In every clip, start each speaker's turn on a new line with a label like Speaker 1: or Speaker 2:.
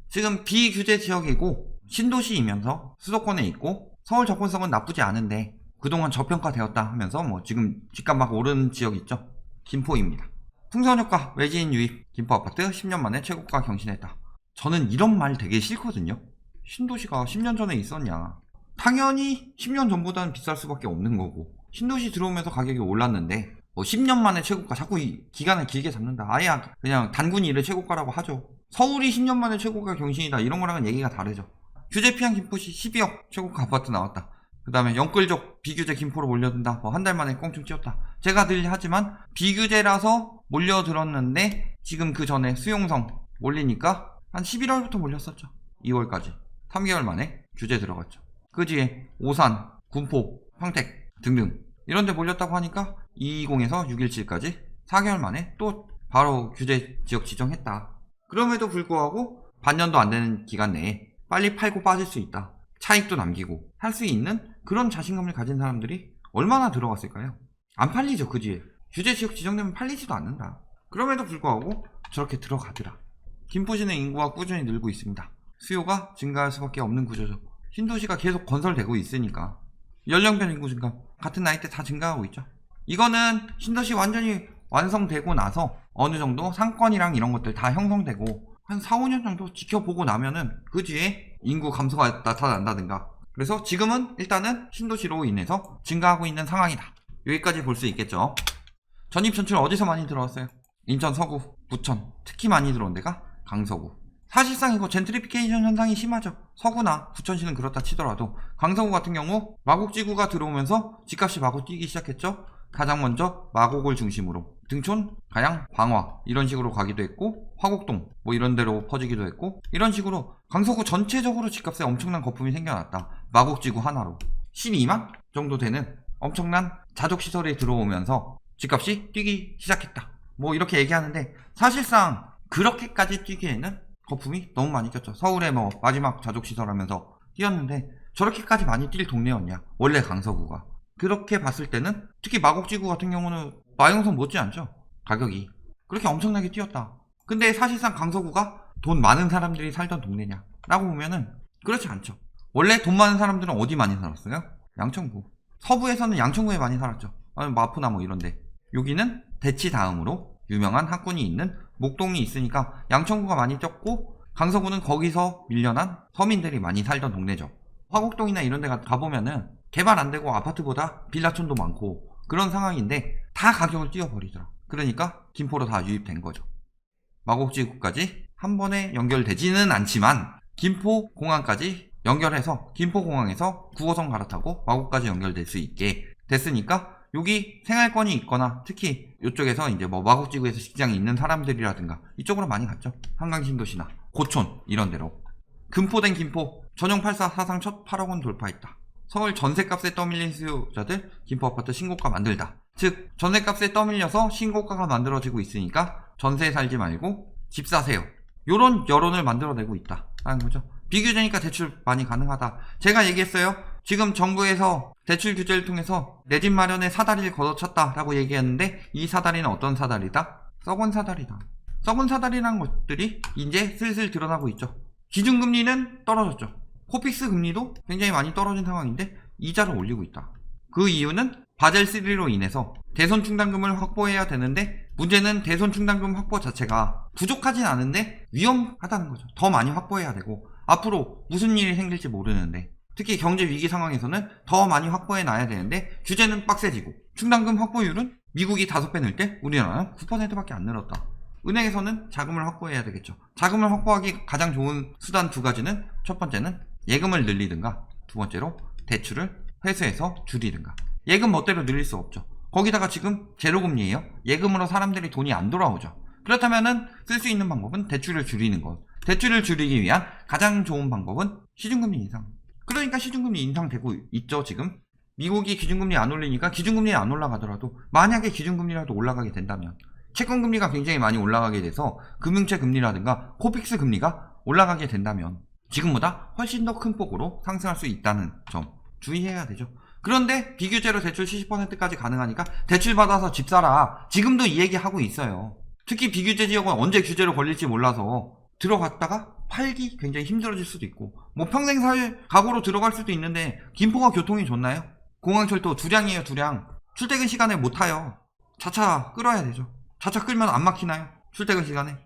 Speaker 1: 지금 비규제 지역이고 신도시이면서 수도권에 있고 서울 접근성은 나쁘지 않은데 그동안 저평가되었다 하면서 뭐 지금 집값 막 오른 지역 있죠. 김포입니다. 풍선효과 외지인 유입 김포아파트 10년 만에 최고가 경신했다. 저는 이런 말 되게 싫거든요. 신도시가 10년 전에 있었냐. 당연히 10년 전보다는 비쌀 수밖에 없는 거고 신도시 들어오면서 가격이 올랐는데 뭐 10년 만에 최고가 자꾸 이 기간을 길게 잡는다. 아예 그냥 단군이 이를 최고가라고 하죠. 서울이 10년 만에 최고가 경신이다 이런 거랑은 얘기가 다르죠. 규제 피한 김포시 12억 최고가 아파트 나왔다. 그 다음에 영끌족 비규제 김포로 몰려든다. 뭐 한 달 만에 꽁충 찌었다. 제가 늘 하지만 비규제라서 몰려들었는데 지금 그 전에 수용성 몰리니까 한 11월부터 몰렸었죠. 2월까지 3개월 만에 규제 들어갔죠. 그 뒤에 오산, 군포, 평택 등등 이런 데 몰렸다고 하니까 220에서 617까지 4개월 만에 또 바로 규제 지역 지정했다. 그럼에도 불구하고 반년도 안 되는 기간 내에 빨리 팔고 빠질 수 있다. 차익도 남기고 할 수 있는 그런 자신감을 가진 사람들이 얼마나 들어갔을까요? 안 팔리죠. 그 뒤에 규제 지역 지정되면 팔리지도 않는다. 그럼에도 불구하고 저렇게 들어가더라. 김포시는 인구가 꾸준히 늘고 있습니다. 수요가 증가할 수밖에 없는 구조죠. 신도시가 계속 건설되고 있으니까 연령별 인구 증가 같은 나이대 다 증가하고 있죠. 이거는 신도시 완전히 완성되고 나서 어느 정도 상권이랑 이런 것들 다 형성되고 한 4, 5년 정도 지켜보고 나면은 그 뒤에 인구 감소가 나타난다든가. 그래서 지금은 일단은 신도시로 인해서 증가하고 있는 상황이다. 여기까지 볼 수 있겠죠. 전입 전출 어디서 많이 들어왔어요? 인천 서구, 부천, 특히 많이 들어온 데가 강서구. 사실상 이거 젠트리피케이션 현상이 심하죠. 서구나 부천시는 그렇다 치더라도 강서구 같은 경우 마곡지구가 들어오면서 집값이 마구 뛰기 시작했죠. 가장 먼저 마곡을 중심으로 등촌, 가양, 광화 이런 식으로 가기도 했고 화곡동 뭐 이런 데로 퍼지기도 했고 이런 식으로 강서구 전체적으로 집값에 엄청난 거품이 생겨났다. 마곡지구 하나로 12만 정도 되는 엄청난 자족시설이 들어오면서 집값이 뛰기 시작했다. 뭐 이렇게 얘기하는데 사실상 그렇게까지 뛰기에는 거품이 너무 많이 꼈죠. 서울에 뭐 마지막 자족시설 하면서 뛰었는데 저렇게까지 많이 뛸 동네였냐 원래 강서구가. 그렇게 봤을 때는 특히 마곡지구 같은 경우는 마용선 못지않죠. 가격이 그렇게 엄청나게 뛰었다. 근데 사실상 강서구가 돈 많은 사람들이 살던 동네냐 라고 보면은 그렇지 않죠. 원래 돈 많은 사람들은 어디 많이 살았어요? 양천구. 서부에서는 양천구에 많이 살았죠. 아니면 마포나 뭐 이런데. 여기는 대치 다음으로 유명한 학군이 있는 목동이 있으니까 양천구가 많이 뛰었고 강서구는 거기서 밀려난 서민들이 많이 살던 동네죠. 화곡동이나 이런 데 가보면은 개발 안 되고 아파트보다 빌라촌도 많고 그런 상황인데 다 가격을 띄워버리더라. 그러니까 김포로 다 유입된 거죠. 마곡지구까지 한 번에 연결되지는 않지만 김포공항까지 연결해서 김포공항에서 9호선 갈아타고 마곡까지 연결될 수 있게 됐으니까 여기 생활권이 있거나 특히 이쪽에서 이제 뭐 마곡지구에서 직장이 있는 사람들이라든가 이쪽으로 많이 갔죠. 한강신도시나 고촌 이런 데로. 금포된 김포 전용 84 사상 첫 8억 원 돌파했다. 서울 전세값에 떠밀린 수요자들 김포아파트 신고가 만들다. 즉 전세값에 떠밀려서 신고가가 만들어지고 있으니까 전세 살지 말고 집 사세요. 요런 여론을 만들어내고 있다라는 거죠. 비규제니까 대출 많이 가능하다. 제가 얘기했어요. 지금 정부에서 대출 규제를 통해서 내 집 마련에 사다리를 걷어찼다라고 얘기했는데 이 사다리는 어떤 사다리다? 썩은 사다리다. 썩은 사다리라는 것들이 이제 슬슬 드러나고 있죠. 기준금리는 떨어졌죠. 코픽스 금리도 굉장히 많이 떨어진 상황인데 이자를 올리고 있다. 그 이유는 바젤3로 인해서 대손 충당금을 확보해야 되는데 문제는 대손 충당금 확보 자체가 부족하진 않은데 위험하다는 거죠. 더 많이 확보해야 되고 앞으로 무슨 일이 생길지 모르는데 특히 경제 위기 상황에서는 더 많이 확보해 놔야 되는데 규제는 빡세지고 충당금 확보율은 미국이 5배 늘 때 우리나라는 9%밖에 안 늘었다. 은행에서는 자금을 확보해야 되겠죠. 자금을 확보하기 가장 좋은 수단 두 가지는 첫 번째는 예금을 늘리든가 두 번째로 대출을 회수해서 줄이든가. 예금 멋대로 늘릴 수 없죠. 거기다가 지금 제로금리예요. 예금으로 사람들이 돈이 안 돌아오죠. 그렇다면은 쓸 수 있는 방법은 대출을 줄이는 것. 대출을 줄이기 위한 가장 좋은 방법은 시중금리 인상. 그러니까 시중금리 인상되고 있죠. 지금 미국이 기준금리 안 올리니까 기준금리 안 올라가더라도 만약에 기준금리라도 올라가게 된다면 채권금리가 굉장히 많이 올라가게 돼서 금융채 금리라든가 코픽스 금리가 올라가게 된다면 지금보다 훨씬 더 큰 폭으로 상승할 수 있다는 점 주의해야 되죠. 그런데 비규제로 대출 70%까지 가능하니까 대출 받아서 집 사라. 지금도 이 얘기 하고 있어요. 특히 비규제 지역은 언제 규제로 걸릴지 몰라서 들어갔다가 팔기 굉장히 힘들어질 수도 있고 뭐 평생 살 각오로 들어갈 수도 있는데 김포가 교통이 좋나요? 공항철도 2량이에요 2량. 출퇴근 시간에 못 타요. 자차 끌어야 되죠. 자차 끌면 안 막히나요? 출퇴근 시간에.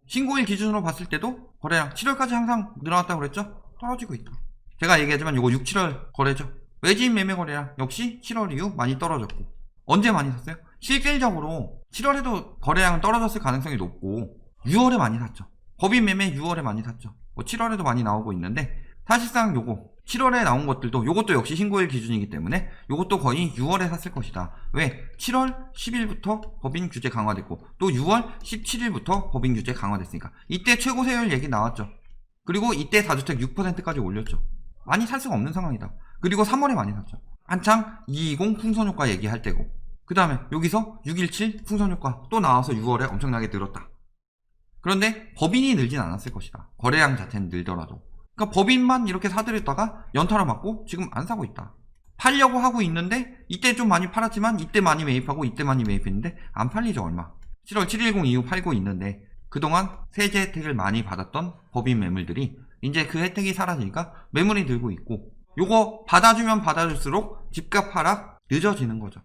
Speaker 1: 신고일 기준으로 봤을 때도 거래량 7월까지 항상 늘어났다고 그랬죠? 떨어지고 있다. 제가 얘기하지만 요거 6, 7월 거래죠. 외지인 매매 거래량 역시 7월 이후 많이 떨어졌고. 언제 많이 샀어요? 실질적으로 7월에도 거래량은 떨어졌을 가능성이 높고 6월에 많이 샀죠. 법인 매매 6월에 많이 샀죠. 뭐 7월에도 많이 나오고 있는데 사실상 요거 7월에 나온 것들도 요것도 역시 신고일 기준이기 때문에 요것도 거의 6월에 샀을 것이다. 왜? 7월 10일부터 법인 규제 강화됐고 또 6월 17일부터 법인 규제 강화됐으니까 이때 최고 세율 얘기 나왔죠. 그리고 이때 다주택 6%까지 올렸죠. 많이 살 수가 없는 상황이다. 그리고 3월에 많이 샀죠. 한창 220 풍선효과 얘기할 때고 그 다음에 여기서 617 풍선효과 또 나와서 6월에 엄청나게 늘었다. 그런데 법인이 늘진 않았을 것이다. 거래량 자체는 늘더라도. 그러니까 법인만 이렇게 사들였다가 연타로 맞고 지금 안 사고 있다. 팔려고 하고 있는데 이때 좀 많이 팔았지만 이때 많이 매입하고 이때 많이 매입했는데 안 팔리죠 얼마. 7월 710 이후 팔고 있는데 그동안 세제 혜택을 많이 받았던 법인 매물들이 이제 그 혜택이 사라지니까 매물이 늘고 있고 요거 받아주면 받아줄수록 집값 하락 늦어지는 거죠.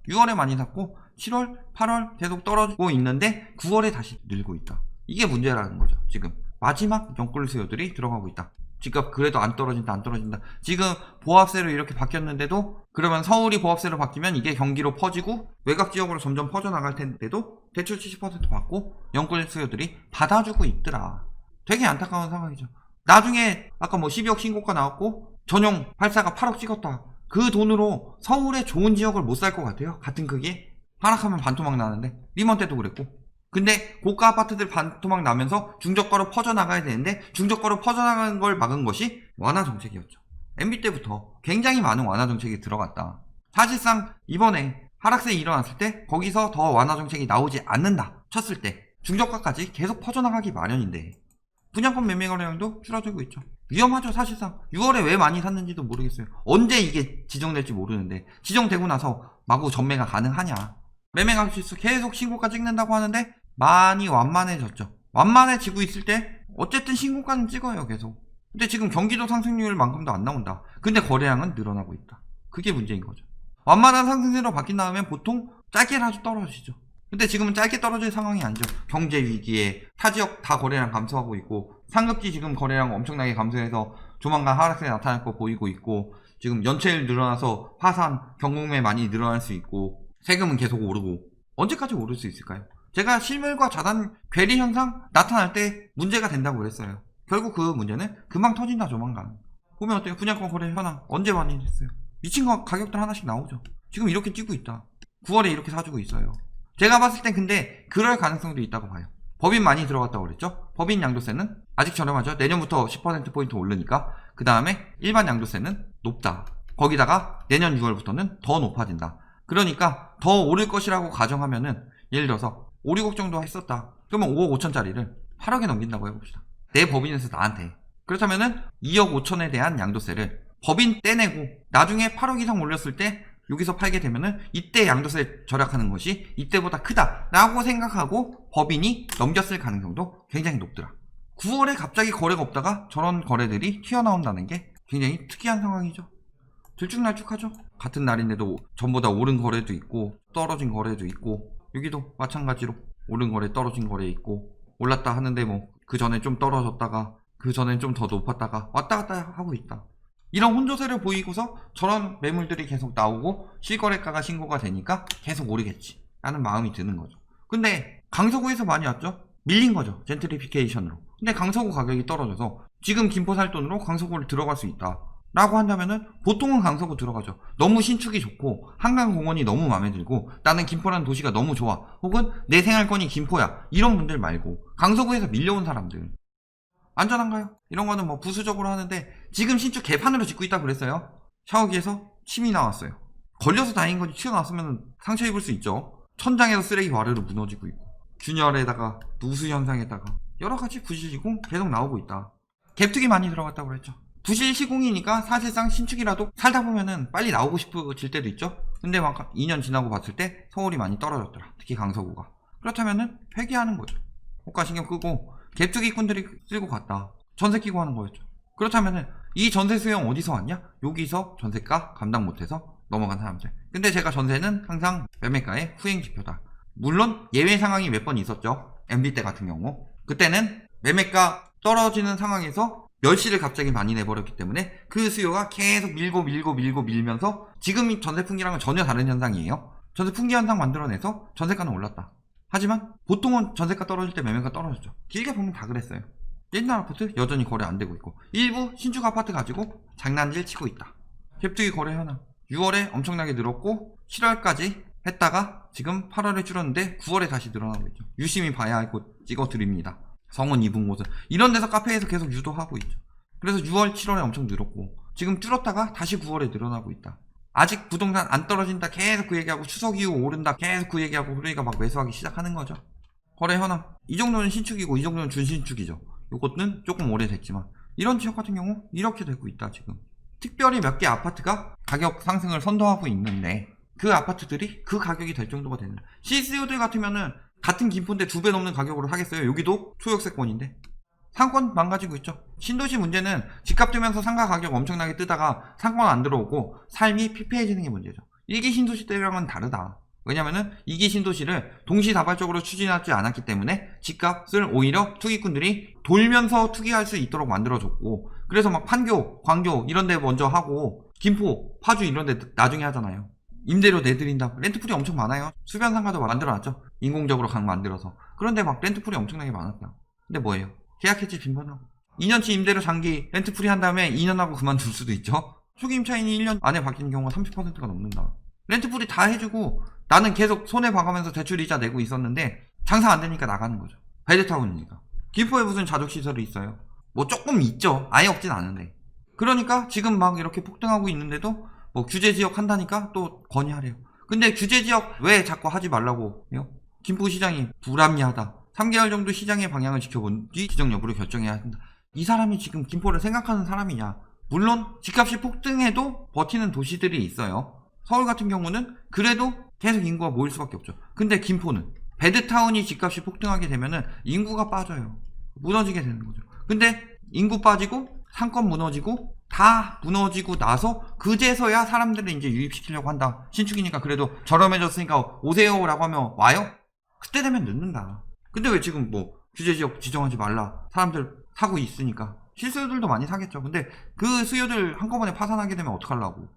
Speaker 1: 6월에 많이 샀고 7월, 8월 계속 떨어지고 있는데 9월에 다시 늘고 있다. 이게 문제라는 거죠. 지금 마지막 연골 수요들이 들어가고 있다. 집값 그래도 안 떨어진다 안 떨어진다. 지금 보합세로 이렇게 바뀌었는데도 그러면 서울이 보합세로 바뀌면 이게 경기로 퍼지고 외곽 지역으로 점점 퍼져나갈 텐데도 대출 70% 받고 연골 수요들이 받아주고 있더라. 되게 안타까운 상황이죠. 나중에 아까 뭐 12억 신고가 나왔고 전용 84가 8억 찍었다. 그 돈으로 서울의 좋은 지역을 못 살 것 같아요. 같은 크기에 하락하면 반토막 나는데 리먼 때도 그랬고. 근데 고가 아파트들 반토막 나면서 중저가로 퍼져나가야 되는데 중저가로 퍼져나가는 걸 막은 것이 완화 정책이었죠. MB 때부터 굉장히 많은 완화 정책이 들어갔다. 사실상 이번에 하락세 일어났을 때 거기서 더 완화 정책이 나오지 않는다 쳤을 때 중저가까지 계속 퍼져나가기 마련인데 분양권 매매 거래량도 줄어들고 있죠. 위험하죠. 사실상 6월에 왜 많이 샀는지도 모르겠어요. 언제 이게 지정될지 모르는데 지정되고 나서 마구 전매가 가능하냐. 매매가 실수 계속 신고가 찍는다고 하는데 많이 완만해졌죠. 완만해지고 있을 때 어쨌든 신고가는 찍어요 계속. 근데 지금 경기도 상승률만큼도 안 나온다. 근데 거래량은 늘어나고 있다. 그게 문제인 거죠. 완만한 상승세로 바뀐 다음에 보통 짧게라도 떨어지죠. 근데 지금은 짧게 떨어질 상황이 아니죠. 경제 위기에 타지역 다 거래량 감소하고 있고 상급지 지금 거래량 엄청나게 감소해서 조만간 하락세 나타날 거 보이고 있고 지금 연체율 늘어나서 화산, 경공매 많이 늘어날 수 있고 세금은 계속 오르고 언제까지 오를 수 있을까요? 제가 실물과 자산 괴리 현상 나타날 때 문제가 된다고 그랬어요. 결국 그 문제는 금방 터진다 조만간. 보면 어때요? 분양권 거래 현황 언제 많이 됐어요? 미친 거 가격들 하나씩 나오죠. 지금 이렇게 뛰고 있다. 9월에 이렇게 사주고 있어요. 제가 봤을 땐 근데 그럴 가능성도 있다고 봐요. 법인 많이 들어갔다고 그랬죠? 법인 양도세는 아직 저렴하죠? 내년부터 10%포인트 오르니까. 그 다음에 일반 양도세는 높다. 거기다가 내년 6월부터는 더 높아진다. 그러니까 더 오를 것이라고 가정하면은 예를 들어서 5, 6억 정도 했었다. 그러면 5억 5천짜리를 8억에 넘긴다고 해봅시다. 내 법인에서 나한테. 그렇다면은 2억 5천에 대한 양도세를 법인 떼내고 나중에 8억 이상 올렸을 때 여기서 팔게 되면은 이때 양도세 절약하는 것이 이때보다 크다 라고 생각하고 법인이 넘겼을 가능성도 굉장히 높더라. 9월에 갑자기 거래가 없다가 저런 거래들이 튀어나온다는 게 굉장히 특이한 상황이죠. 들쭉날쭉하죠. 같은 날인데도 전보다 오른 거래도 있고 떨어진 거래도 있고 여기도 마찬가지로 오른 거래 떨어진 거래 있고 올랐다 하는데 뭐 그 전에 좀 떨어졌다가 그 전엔 좀 더 높았다가 왔다 갔다 하고 있다. 이런 혼조세를 보이고서 저런 매물들이 계속 나오고 실거래가가 신고가 되니까 계속 오르겠지 라는 마음이 드는 거죠. 근데 강서구에서 많이 왔죠. 밀린 거죠. 젠트리피케이션으로. 근데 강서구 가격이 떨어져서 지금 김포 살 돈으로 강서구를 들어갈 수 있다 라고 한다면은 보통은 강서구 들어가죠. 너무 신축이 좋고 한강공원이 너무 마음에 들고 나는 김포라는 도시가 너무 좋아 혹은 내 생활권이 김포야 이런 분들 말고 강서구에서 밀려온 사람들 안전한가요? 이런 거는 뭐 부수적으로 하는데 지금 신축 개판으로 짓고 있다고 그랬어요. 샤워기에서 침이 나왔어요. 걸려서 다행인 거지 튀어나왔으면 상처 입을 수 있죠. 천장에서 쓰레기 와르르 무너지고 있고 균열에다가 누수 현상에다가 여러 가지 부실 시공 계속 나오고 있다. 갭투기 많이 들어갔다고 그랬죠. 부실 시공이니까 사실상 신축이라도 살다 보면은 빨리 나오고 싶어질 때도 있죠. 근데 막 2년 지나고 봤을 때 서울이 많이 떨어졌더라. 특히 강서구가. 그렇다면은 회귀하는 거죠. 호가 신경 끄고 갭투기꾼들이 쓸고 갔다. 전세 끼고 하는 거였죠. 그렇다면은 이 전세 수용 어디서 왔냐? 여기서 전세가 감당 못해서 넘어간 사람들. 근데 제가 전세는 항상 매매가의 후행지표다. 물론 예외 상황이 몇 번 있었죠. MB 때 같은 경우. 그때는 매매가 떨어지는 상황에서 멸시를 갑자기 많이 내버렸기 때문에 그 수요가 계속 밀면서 지금 이 전세 풍기랑은 전혀 다른 현상이에요. 전세 풍기 현상 만들어내서 전세가는 올랐다. 하지만 보통은 전세가 떨어질 때 매매가 떨어졌죠. 길게 보면 다 그랬어요. 옛날 아파트 여전히 거래 안 되고 있고 일부 신축 아파트 가지고 장난질 치고 있다. 갭투기 거래 현황 6월에 엄청나게 늘었고 7월까지 했다가 지금 8월에 줄었는데 9월에 다시 늘어나고 있죠. 유심히 봐야 할 곳 찍어드립니다. 성원 2분 곳은 이런 데서 카페에서 계속 유도하고 있죠. 그래서 6월 7월에 엄청 늘었고 지금 줄었다가 다시 9월에 늘어나고 있다. 아직 부동산 안 떨어진다 계속 그 얘기하고 추석 이후 오른다 계속 그 얘기하고 그러니까 막 매수하기 시작하는 거죠. 거래 현황 이 정도는 신축이고 이 정도는 준신축이죠. 요것은 조금 오래됐지만 이런 지역 같은 경우 이렇게 되고 있다. 지금 특별히 몇 개 아파트가 가격 상승을 선도하고 있는데 그 아파트들이 그 가격이 될 정도가 되는 실수요들 같으면은 같은 김포인데 2배 넘는 가격으로 하겠어요. 여기도 초역세권인데 상권 망가지고 있죠. 신도시 문제는 집값 뜨면서 상가 가격 엄청나게 뜨다가 상권 안 들어오고 삶이 피폐해지는 게 문제죠. 1기 신도시 때랑은 다르다. 왜냐면은 2기 신도시를 동시다발적으로 추진하지 않았기 때문에 집값을 오히려 투기꾼들이 돌면서 투기할 수 있도록 만들어줬고 그래서 막 판교, 광교 이런 데 먼저 하고 김포, 파주 이런 데 나중에 하잖아요. 임대료 내드린다. 렌트풀이 엄청 많아요. 수변 상가도 만들어놨죠. 인공적으로 강 만들어서. 그런데 막 렌트풀이 엄청나게 많았다. 근데 뭐예요? 계약 해지 빈번하고 2년치 임대료 장기 렌트풀이 한 다음에 2년 하고 그만둘 수도 있죠. 초기 임차인이 1년 안에 바뀌는 경우가 30%가 넘는다. 렌트풀이 다 해주고 나는 계속 손해 봐가면서 대출이자 내고 있었는데 장사 안 되니까 나가는 거죠. 베드타운이니까. 김포에 무슨 자족시설이 있어요? 뭐 조금 있죠. 아예 없진 않은데. 그러니까 지금 막 이렇게 폭등하고 있는데도 뭐 규제지역 한다니까 또 건의하래요. 근데 규제지역 왜 자꾸 하지 말라고 해요? 김포시장이 불합리하다. 3개월 정도 시장의 방향을 지켜본 뒤 지정 여부를 결정해야 한다. 이 사람이 지금 김포를 생각하는 사람이냐? 물론 집값이 폭등해도 버티는 도시들이 있어요. 서울 같은 경우는 그래도 계속 인구가 모일 수밖에 없죠. 근데 김포는 베드타운이 집값이 폭등하게 되면은 인구가 빠져요. 무너지게 되는 거죠. 근데 인구 빠지고 상권 무너지고 다 무너지고 나서 그제서야 사람들을 이제 유입시키려고 한다. 신축이니까 그래도 저렴해졌으니까 오세요라고 하면 와요? 그때 되면 늦는다. 근데 왜 지금 뭐 규제지역 지정하지 말라. 사람들 사고 있으니까. 실수요들도 많이 사겠죠. 근데 그 수요들 한꺼번에 파산하게 되면 어떡하려고.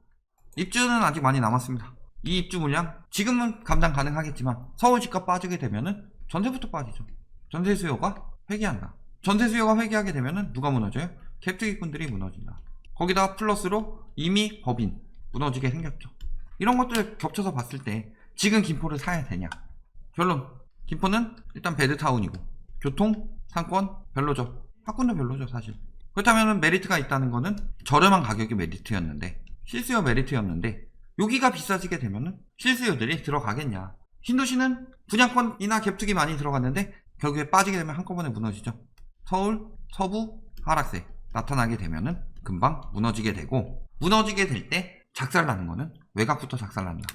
Speaker 1: 입주는 아직 많이 남았습니다. 이 입주 물량 지금은 감당 가능하겠지만 서울 집값 빠지게 되면은 전세부터 빠지죠. 전세 수요가 회귀한다. 전세 수요가 회귀하게 되면은 누가 무너져요? 갭투기꾼들이 무너진다. 거기다가 플러스로 이미 법인 무너지게 생겼죠. 이런 것들 겹쳐서 봤을 때 지금 김포를 사야 되냐? 결론 김포는 일단 베드타운이고 교통, 상권 별로죠. 학군도 별로죠 사실. 그렇다면 메리트가 있다는 거는 저렴한 가격이 메리트였는데 실수요 메리트였는데 여기가 비싸지게 되면은 실수요들이 들어가겠냐. 신도시는 분양권이나 갭투기 많이 들어갔는데 결국에 빠지게 되면 한꺼번에 무너지죠. 서울, 서부 하락세 나타나게 되면은 금방 무너지게 되고 무너지게 될 때 작살나는 거는 외곽부터 작살난다.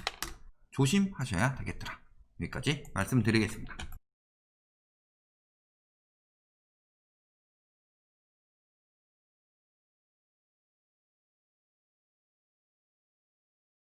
Speaker 1: 조심하셔야 되겠더라. 여기까지 말씀드리겠습니다.